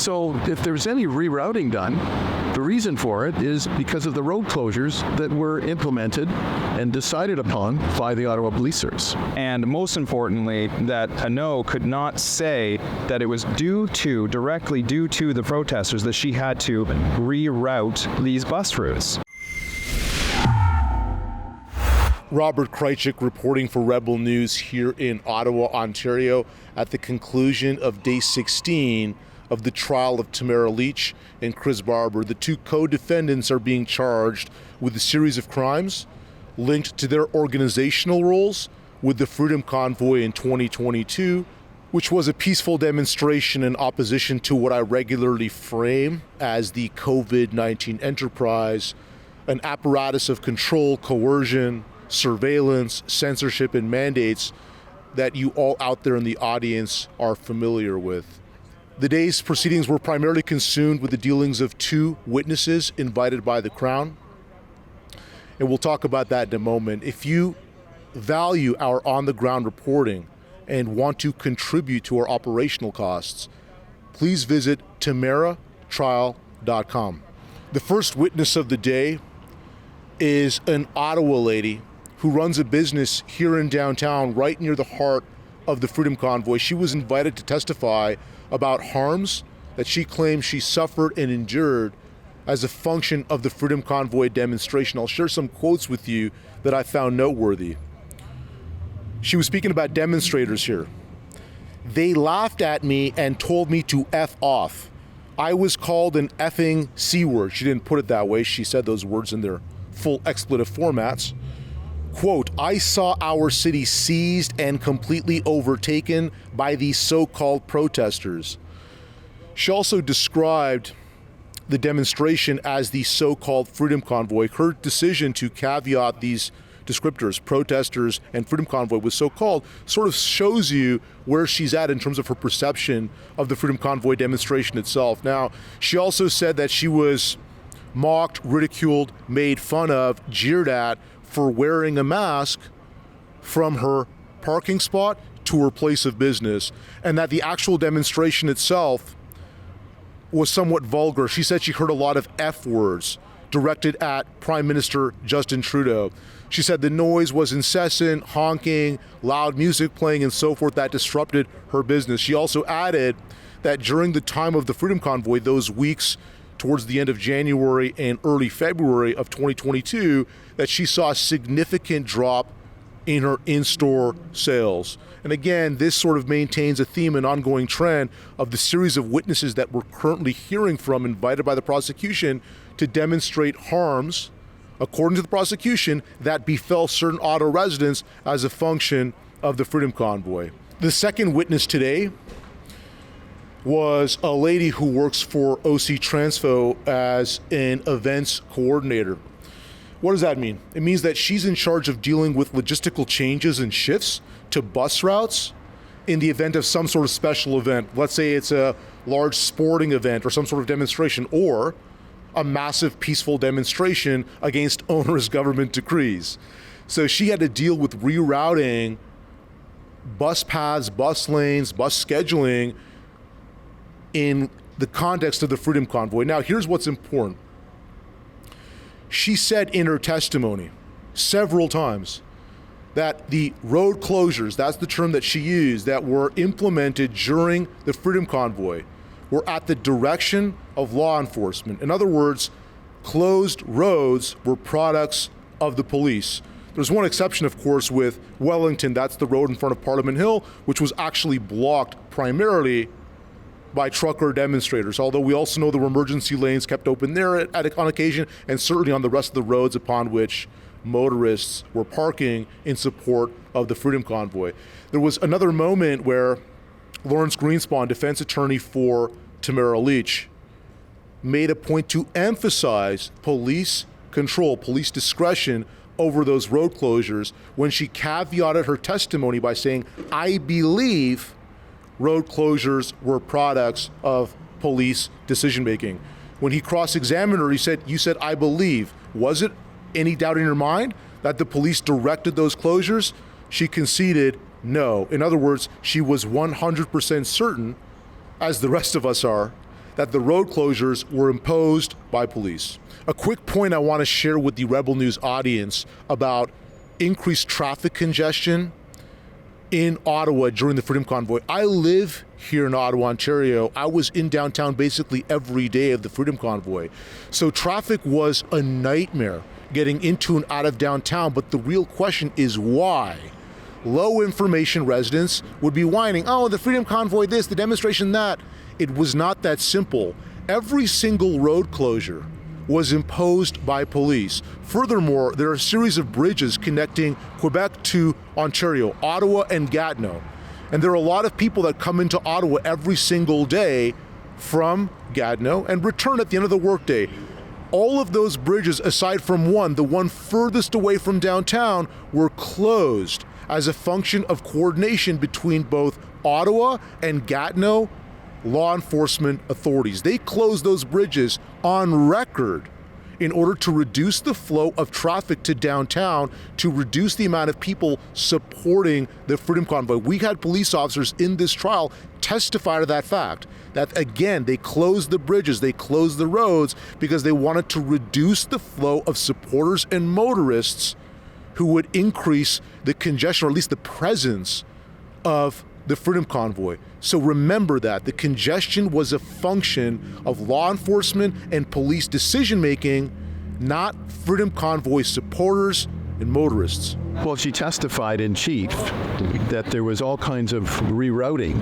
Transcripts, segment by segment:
So if there's any rerouting done, the reason for it is because of the road closures that were implemented and decided upon by the Ottawa Police Service. And most importantly, that Hano could not say that it was directly due to the protesters that she had to reroute these bus routes. Robert Krajcik reporting for Rebel News here in Ottawa, Ontario, at the conclusion of day 16 of the trial of Tamara Lich and Chris Barber. The two co-defendants are being charged with a series of crimes linked to their organizational roles with the Freedom Convoy in 2022, which was a peaceful demonstration in opposition to what I regularly frame as the COVID-19 enterprise, an apparatus of control, coercion, surveillance, censorship, and mandates that you all out there in the audience are familiar with. The day's proceedings were primarily consumed with the dealings of two witnesses invited by the Crown, and we'll talk about that in a moment. If you value our on-the-ground reporting and want to contribute to our operational costs, please visit tamaratrial.com. The first witness of the day is an Ottawa lady who runs a business here in downtown, right near the heart of the Freedom Convoy. She was invited to testify about harms that she claims she suffered and endured as a function of the Freedom Convoy demonstration. I'll share some quotes with you that I found noteworthy. She was speaking about demonstrators here. They laughed at me and told me to F off. I was called an effing C word. She didn't put it that way. She said those words in their full expletive formats. Quote, I saw our city seized and completely overtaken by these so-called protesters. She also described the demonstration as the so-called Freedom Convoy. Her decision to caveat these descriptors, protesters and Freedom Convoy, was so-called, sort of shows you where she's at in terms of her perception of the Freedom Convoy demonstration itself. Now, she also said that she was mocked, ridiculed, made fun of, jeered at for wearing a mask from her parking spot to her place of business, and that the actual demonstration itself was somewhat vulgar. She said she heard a lot of F words directed at Prime Minister Justin Trudeau. She said the noise was incessant, honking, loud music playing, and so forth that disrupted her business. She also added that during the time of the Freedom Convoy, those weeks towards the end of January and early February of 2022, that she saw a significant drop in her in-store sales. And again, this sort of maintains a theme, an ongoing trend of the series of witnesses that we're currently hearing from, invited by the prosecution to demonstrate harms, according to the prosecution, that befell certain Ottawa residents as a function of the Freedom Convoy. The second witness today was a lady who works for OC Transpo as an events coordinator. What does that mean? It means that she's in charge of dealing with logistical changes and shifts to bus routes in the event of some sort of special event. Let's say it's a large sporting event or some sort of demonstration, or a massive peaceful demonstration against onerous government decrees. So she had to deal with rerouting bus paths, bus lanes, bus scheduling in the context of the Freedom Convoy. Now, here's what's important. She said in her testimony several times that the road closures, that's the term that she used, that were implemented during the Freedom Convoy were at the direction of law enforcement. In other words, closed roads were products of the police. There's one exception, of course, with Wellington. That's the road in front of Parliament Hill, which was actually blocked primarily by trucker demonstrators, although we also know there were emergency lanes kept open there on occasion, and certainly on the rest of the roads upon which motorists were parking in support of the Freedom Convoy. There was another moment where Lawrence Greenspan, defense attorney for Tamara Lich, made a point to emphasize police control, police discretion over those road closures when she caveated her testimony by saying, I believe road closures were products of police decision-making. When he cross-examined her, he said, you said, I believe. Was it any doubt in your mind that the police directed those closures? She conceded no. In other words, she was 100% certain, as the rest of us are, that the road closures were imposed by police. A quick point I want to share with the Rebel News audience about increased traffic congestion in Ottawa during the Freedom Convoy. I live here in Ottawa, Ontario. I was in downtown basically every day of the Freedom Convoy. So traffic was a nightmare getting into and out of downtown, but the real question is why? Low information residents would be whining, oh, the Freedom Convoy this, the demonstration that. It was not that simple. Every single road closure was imposed by police. Furthermore, there are a series of bridges connecting Quebec to Ontario, Ottawa and Gatineau. And there are a lot of people that come into Ottawa every single day from Gatineau and return at the end of the workday. All of those bridges, aside from one, the one furthest away from downtown, were closed as a function of coordination between both Ottawa and Gatineau law enforcement authorities. They closed those bridges on record in order to reduce the flow of traffic to downtown, to reduce the amount of people supporting the Freedom Convoy. We had police officers in this trial testify to that fact, that again, they closed the bridges, they closed the roads because they wanted to reduce the flow of supporters and motorists who would increase the congestion, or at least the presence of the Freedom Convoy. So remember that the congestion was a function of law enforcement and police decision making, not Freedom Convoy supporters and motorists. Well, she testified in chief that there was all kinds of rerouting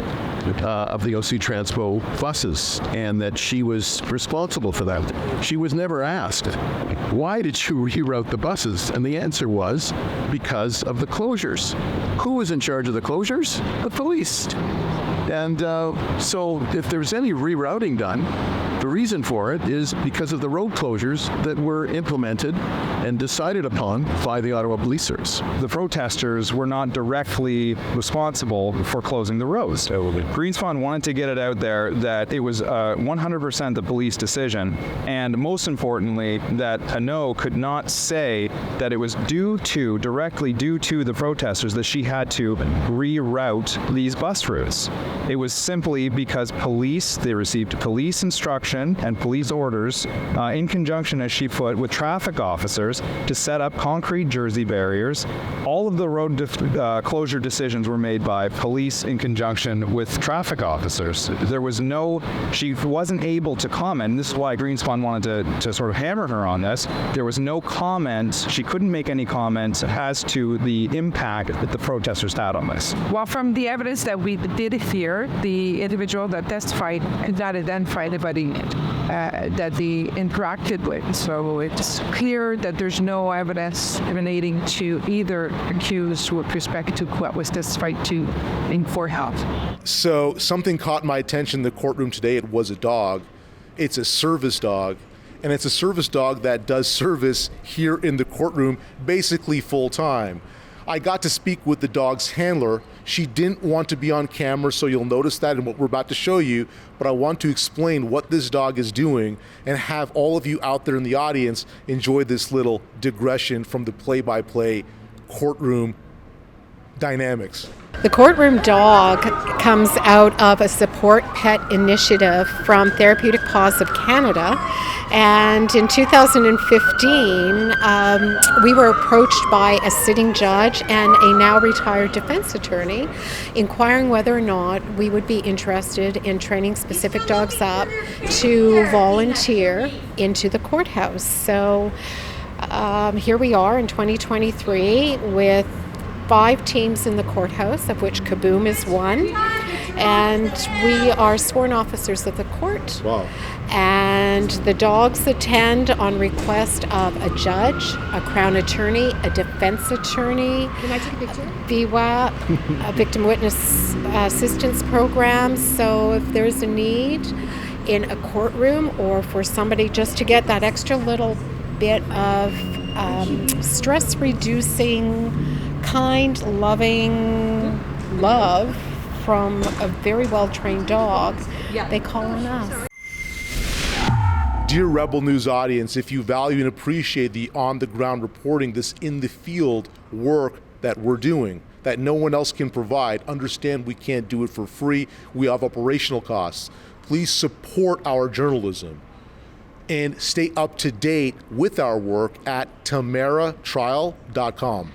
of the OC Transpo buses, and that she was responsible for that. She was never asked, why did you reroute the buses? And the answer was, because of the closures. Who was in charge of the closures? The police. And so if there's any rerouting done, the reason for it is because of the road closures that were implemented and decided upon by the Ottawa Police Service. The protesters were not directly responsible for closing the roads. Greenspan wanted to get it out there that it was 100% the police decision, and most importantly, that Hano could not say that it was directly due to the protesters that she had to reroute these bus routes. It was simply because they received police instruction and police orders in conjunction, as she put, with traffic officers to set up concrete jersey barriers. All of the road closure decisions were made by police in conjunction with traffic officers. She wasn't able to comment, and this is why Greenspan wanted to sort of hammer her on this. There was no comment, she couldn't make any comments as to the impact that the protesters had on this. Well, from the evidence that we did hear, the individual that testified could not identify anybody that they interacted with. So it's clear that there's no evidence emanating to either accused with respect to what was testified to in courthouse. So something caught my attention in the courtroom today. It was a dog. It's a service dog. And it's a service dog that does service here in the courtroom basically full time. I got to speak with the dog's handler. She didn't want to be on camera, so you'll notice that in what we're about to show you, but I want to explain what this dog is doing and have all of you out there in the audience enjoy this little digression from the play-by-play courtroom dynamics. The Courtroom dog comes out of a support pet initiative from Therapeutic Paws of Canada, and in 2015 we were approached by a sitting judge and a now retired defense attorney inquiring whether or not we would be interested in training specific dogs up to volunteer into the courthouse. So here we are in 2023 with 5 teams in the courthouse, of which Kaboom is one, and we are sworn officers of the court. Wow. And the dogs attend on request of a judge, a crown attorney, a defense attorney, VWAP, a victim witness assistance program. So if there's a need in a courtroom or for somebody just to get that extra little bit of stress-reducing, kind, loving love from a very well-trained dog, they call on us. Dear Rebel News audience, if you value and appreciate the on-the-ground reporting, this in-the-field work that we're doing, that no one else can provide, understand we can't do it for free. We have operational costs. please support our journalism and stay up to date with our work at tamaratrial.com.